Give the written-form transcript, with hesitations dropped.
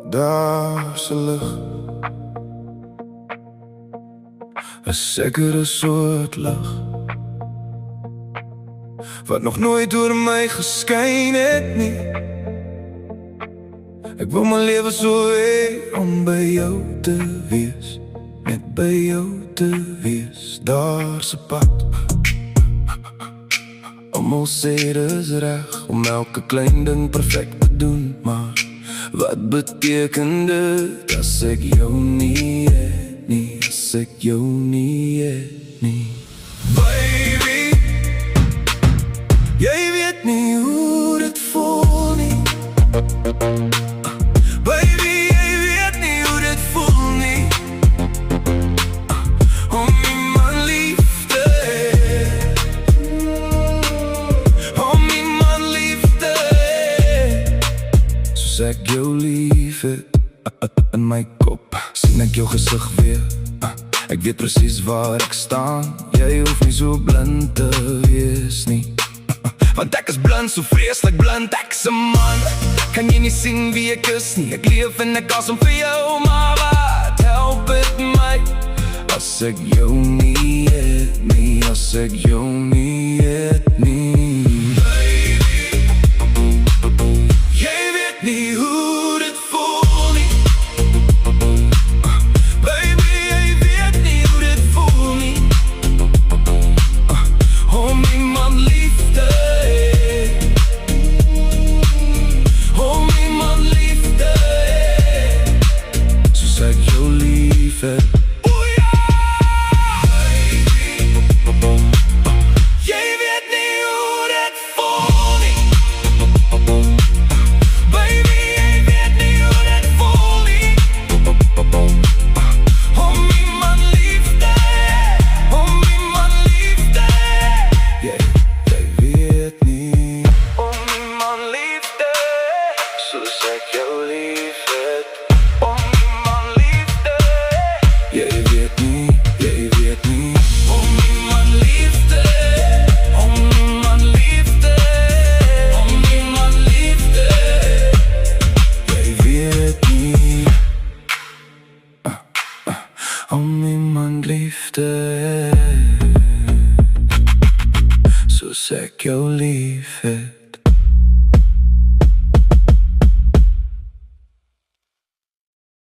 Daar's 'n lig, 'n sekere soort lig wat nog nooit door my geskyn het nie. Ek wil my lewe so hê om by jou te wees, net by jou te wees. Daar's 'n pad, almal sê dis reg om elke klein ding perfek te doen, maar wat beteken dit as ek jou nie het nie, as ek jou nie het nie? Baby, jy weet nie hoe dit voel nie. Baby, jy weet nie hoe dit voel nie. Om iemand lief te hê, om iemand lief te hê, soos ek jou lief het. In my kop sien ek jou gesig weer. Ek weet presies waar ek staan. Jy hoef nie so blind te wees nie, want ek is blind, so vreeslik blind. Ek's 'n man, kan jy nie sien wie ek is nie? Ek leef en ek asem vir jou, maar wat help dit my as ek jou nie het nie, as ek jou nie het nie? Baby, jy weet nie hoe dit voel nie. Baby, jy weet nie hoe dit voel nie. Om iemand lief te hê, om iemand lief te hê, soos ek jou lief het. Om iemand lief te hê, soos ek jou lief het.